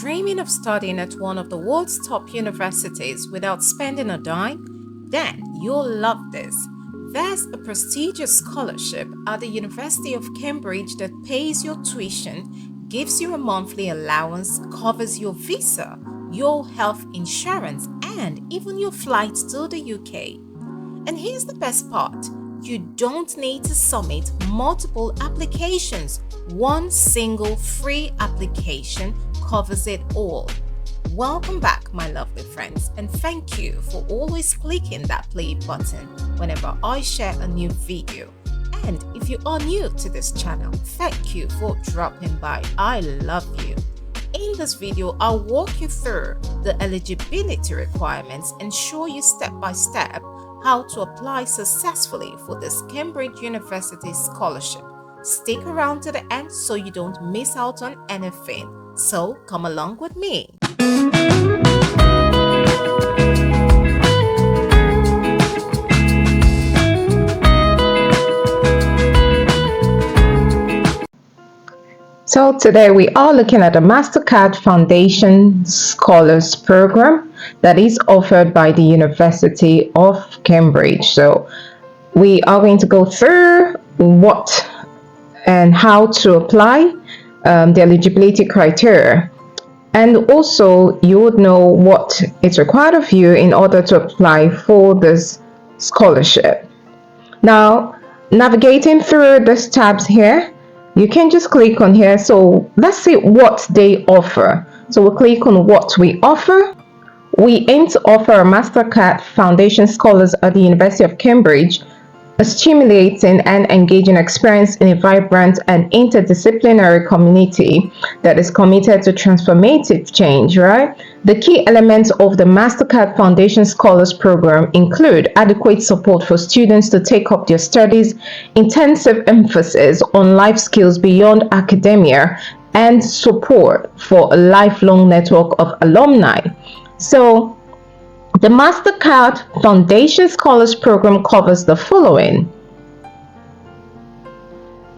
dreaming of studying at one of the world's top universities without spending a dime? Then you'll love this. There's a prestigious scholarship at the University of Cambridge that pays your tuition, gives you a monthly allowance, covers your visa, your health insurance, and even your flights to the UK. And here's the best part. You don't need to submit multiple applications. One single free application covers it all. Welcome back, my lovely friends, and thank you for always clicking that play button whenever I share a new video. And if you are new to this channel, thank you for dropping by. I love you. In this video, I'll walk you through the eligibility requirements and show you step by step how to apply successfully for this Cambridge University scholarship. Stick around to the end so you don't miss out on anything. So come along with me. So today we are looking at the MasterCard Foundation Scholars Program that is offered by the University of Cambridge. So we are going to go through what and how to apply the eligibility criteria. And also you would know what is required of you in order to apply for this scholarship. Now, navigating through these tabs here, you can just click on here. So let's see what they offer. So we'll click on what we offer. We aim to offer a MasterCard Foundation Scholars at the University of Cambridge a stimulating and engaging experience in a vibrant and interdisciplinary community that is committed to transformative change, right? The key elements of the MasterCard Foundation Scholars Program include adequate support for students to take up their studies, intensive emphasis on life skills beyond academia, and support for a lifelong network of alumni. So, the MasterCard Foundation Scholars Program covers the following: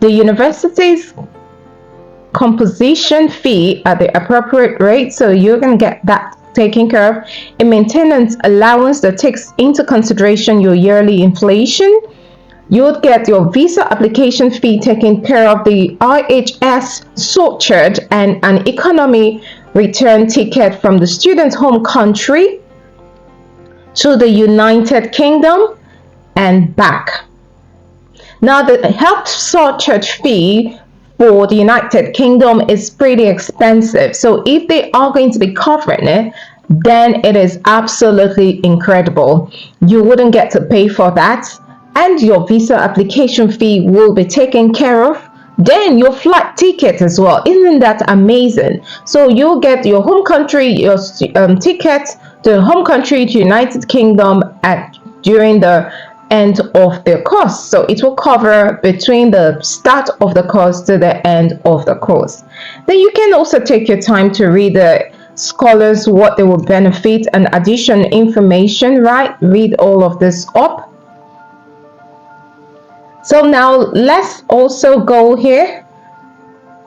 the university's composition fee at the appropriate rate, so you're going to get that taken care of, a maintenance allowance that takes into consideration your yearly inflation. You would get your visa application fee taken care of, the IHS surcharge, and an economy return ticket from the student's home country to the United Kingdom and back. Now, the health surcharge fee for the United Kingdom is pretty expensive. So if they are going to be covering it, then it is absolutely incredible. You wouldn't get to pay for that. And your visa application fee will be taken care of. Then your flight ticket as well. Isn't that amazing? So you'll get your home country, your ticket to home country to United Kingdom during the end of the course. So it will cover between the start of the course to the end of the course. Then you can also take your time to read the scholars, what they will benefit, and additional information, right? Read all of this up. So now let's also go here.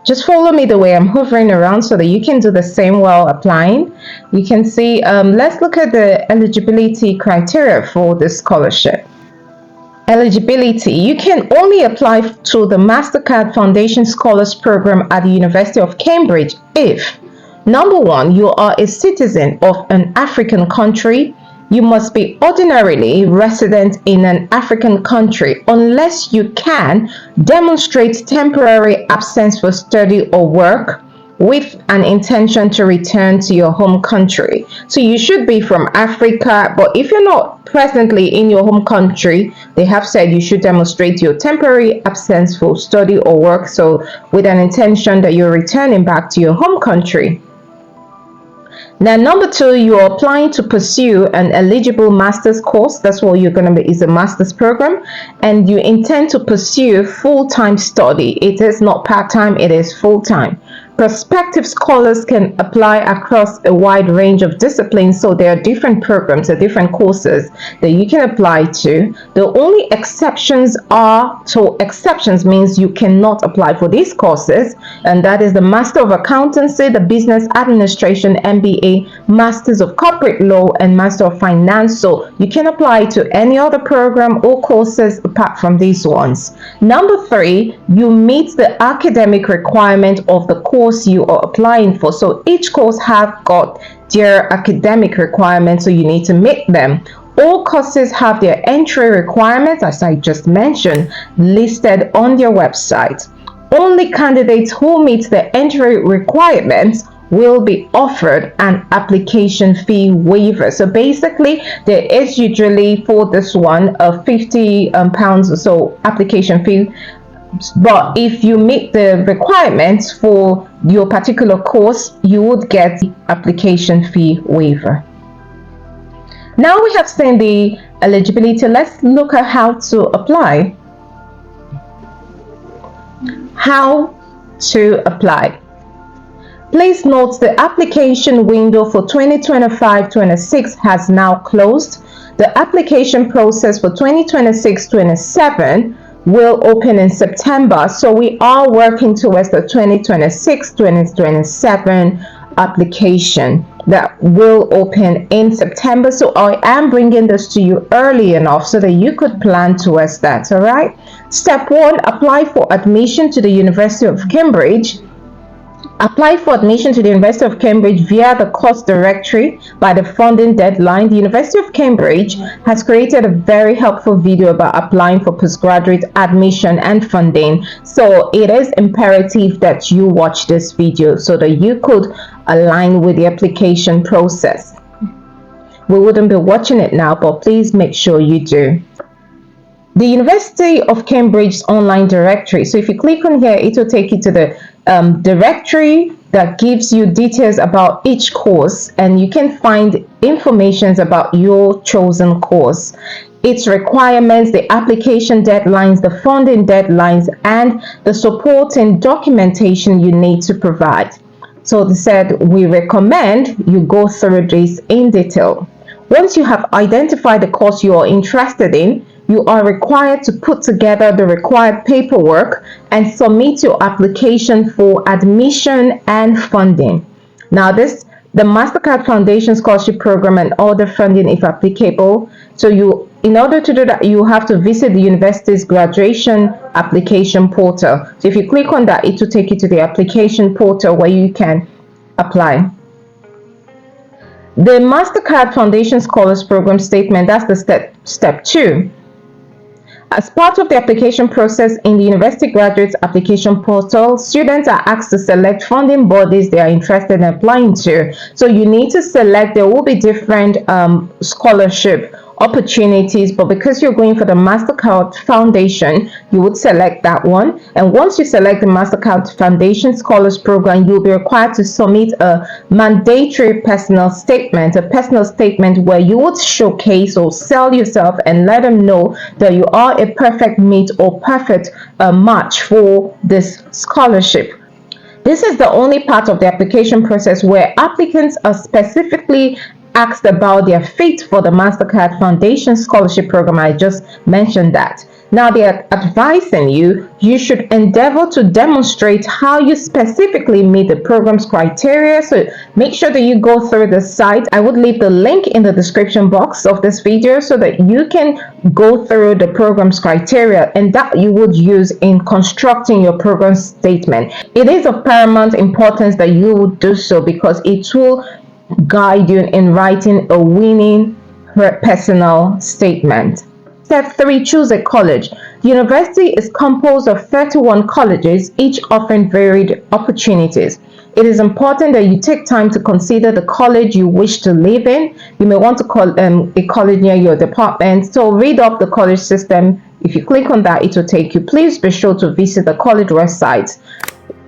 Just follow me the way I'm hovering around so that you can do the same while applying. You can see, let's look at the eligibility criteria for this scholarship. Eligibility: you can only apply to the MasterCard Foundation Scholars Program at the University of Cambridge if, number one, you are a citizen of an African country. You must be ordinarily resident in an African country unless you can demonstrate temporary absence for study or work with an intention to return to your home country. So you should be from Africa, but if you're not presently in your home country, they have said you should demonstrate your temporary absence for study or work, so with an intention that you're returning back to your home country. Now, number two, you're applying to pursue an eligible master's course. That's what you're going to be, is a master's program, and you intend to pursue full-time study. It is not part-time, it is full-time, Prospective scholars can apply across a wide range of disciplines, so there are different programs or different courses that you can apply to. The only exceptions are, so exceptions means you cannot apply for these courses, and that is the Master of Accountancy, the Business Administration, MBA, Masters of Corporate Law, and Master of Finance. So you can apply to any other program or courses apart from these ones. Number 3, you meet the academic requirement of the course you are applying for. So each course have got their academic requirements, so you need to meet them. All courses have their entry requirements, as I just mentioned, listed on their website. Only candidates who meet the entry requirements will be offered an application fee waiver. So basically, there is usually for this one a £50 or so application fee. But if you meet the requirements for your particular course, you would get the application fee waiver. Now we have seen the eligibility. Let's look at how to apply. How to apply. Please note the application window for 2025-26 has now closed. The application process for 2026-27 will open in September, so we are working towards the 2026-2027 application that will open in September. So I am bringing this to you early enough so that you could plan towards that. All right, step 1, apply for admission to the University of Cambridge. Apply for admission to the University of Cambridge via the course directory by the funding deadline. The University of Cambridge has created a very helpful video about applying for postgraduate admission and funding. So it is imperative that you watch this video so that you could align with the application process. We wouldn't be watching it now, but please make sure you do. The University of Cambridge's online directory. So if you click on here, it will take you to the directory that gives you details about each course, and you can find information about your chosen course, its requirements, the application deadlines, the funding deadlines, and the supporting documentation you need to provide. So they said we recommend you go through this in detail. Once you have identified the course you are interested in, you are required to put together the required paperwork and submit your application for admission and funding. Now the MasterCard Foundation Scholarship Program and other funding if applicable. So in order to do that, you have to visit the university's graduation application portal. So if you click on that, it will take you to the application portal where you can apply. The MasterCard Foundation Scholars Program statement, that's the step 2. As part of the application process in the University Graduates Application Portal, students are asked to select funding bodies they are interested in applying to. So you need to select, there will be different scholarship opportunities, but because you're going for the MasterCard Foundation, you would select that one. And once you select the MasterCard Foundation Scholars Program, you'll be required to submit a mandatory personal statement, where you would showcase or sell yourself and let them know that you are a perfect meet or perfect match for this scholarship. This is the only part of the application process where applicants are specifically asked about their fit for the MasterCard Foundation Scholarship Program. I just mentioned that. Now they are advising you should endeavor to demonstrate how you specifically meet the program's criteria. So make sure that you go through the site. I would leave the link in the description box of this video so that you can go through the program's criteria and that you would use in constructing your program statement. It is of paramount importance that you would do so because it will guide you in writing a winning personal statement. Step 3, choose a college. The university is composed of 31 colleges, each offering varied opportunities. It is important that you take time to consider the college you wish to live in. You may want to call a college near your department. So read up the college system. If you click on that, it will take you. Please be sure to visit the college website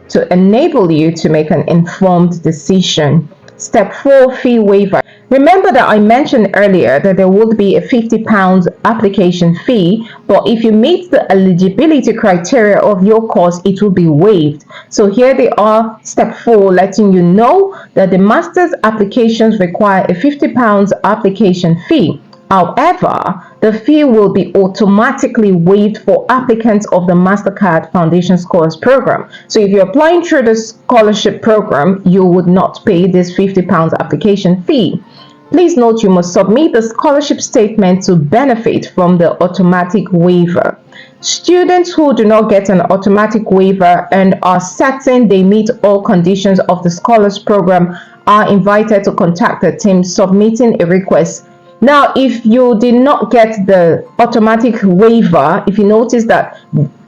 to enable you to make an informed decision. Step 4, fee waiver. Remember that I mentioned earlier that there would be a £50 application fee, but if you meet the eligibility criteria of your course, it will be waived. So here they are, step 4, letting you know that the master's applications require a £50 application fee. However, the fee will be automatically waived for applicants of the MasterCard Foundation Scholars Program. So if you're applying through the scholarship program, you would not pay this £50 application fee. Please note you must submit the scholarship statement to benefit from the automatic waiver. Students who do not get an automatic waiver and are certain they meet all conditions of the scholars program are invited to contact the team submitting a request. Now, if you did not get the automatic waiver, if you notice that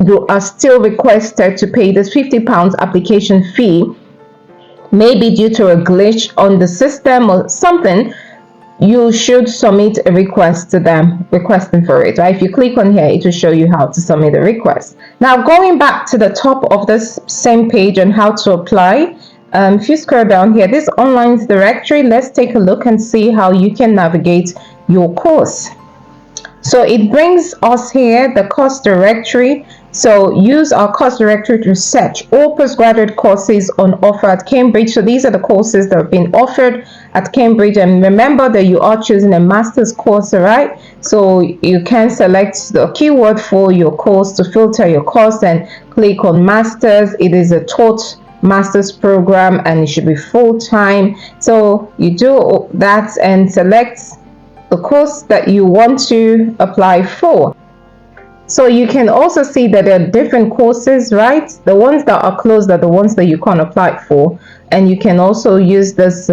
you are still requested to pay this £50 application fee, maybe due to a glitch on the system or something, you should submit a request to them requesting for it. Right? If you click on here, it will show you how to submit a request. Now, going back to the top of this same page on how to apply, if you scroll down here, this online directory, let's take a look and see how you can navigate your course. So it brings us here the course directory. So use our course directory to search all postgraduate courses on offer at Cambridge. So these are the courses that have been offered at Cambridge, and remember that you are choosing a master's course, right? So you can select the keyword for your course to filter your course and click on masters. It is a taught master's program and it should be full-time. So you do that and select the course that you want to apply for. So you can also see that there are different courses, right? The ones that are closed are the ones that you can't apply for. And you can also use this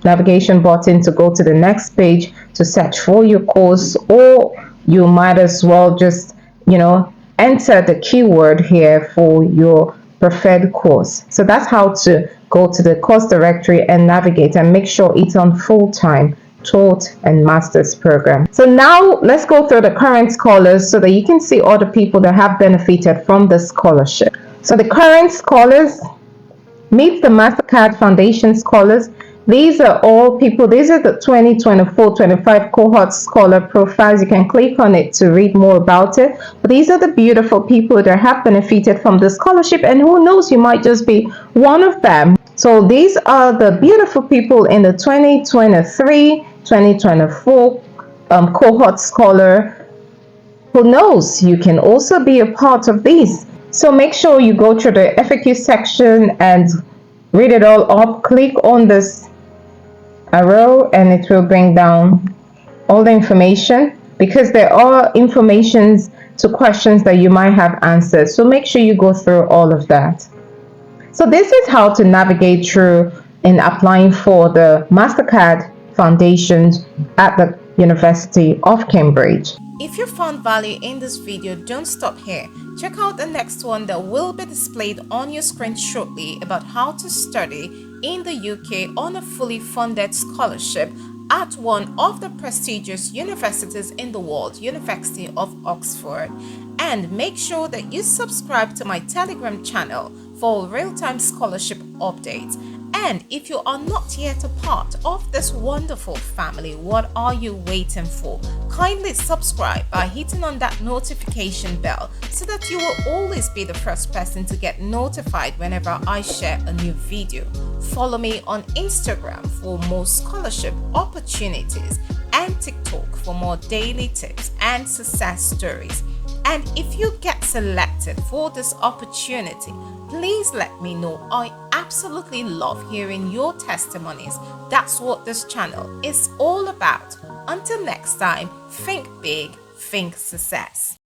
navigation button to go to the next page to search for your course, or you might as well just, enter the keyword here for your preferred course. So that's how to go to the course directory and navigate and make sure it's on full-time taught and master's program. So now let's go through the current scholars so that you can see all the people that have benefited from the scholarship. So the current scholars meet the MasterCard Foundation scholars. These are all people, these are the 2024-25 cohort scholar profiles. You can click on it to read more about it. But these are the beautiful people that have benefited from the scholarship, and who knows, you might just be one of them. So these are the beautiful people in the 2023-2024 cohort scholar. Who knows, you can also be a part of these. So make sure you go through the FAQ section and read it all up. Click on this arrow and it will bring down all the information, because there are informations to questions that you might have answered. So make sure you go through all of that. So this is how to navigate through in applying for the MasterCard Foundations at the University of Cambridge. If you found value in this video, don't stop here. Check out the next one that will be displayed on your screen shortly about how to study in the UK on a fully funded scholarship at one of the prestigious universities in the world, University of Oxford. And make sure that you subscribe to my Telegram channel for real-time scholarship updates. And if you are not yet a part of this wonderful family, what are you waiting for? Kindly subscribe by hitting on that notification bell so that you will always be the first person to get notified whenever I share a new video. Follow me on Instagram for more scholarship opportunities and TikTok for more daily tips and success stories. And if you get selected for this opportunity, please let me know. I absolutely love hearing your testimonies. That's what this channel is all about. Until next time, think big, think success.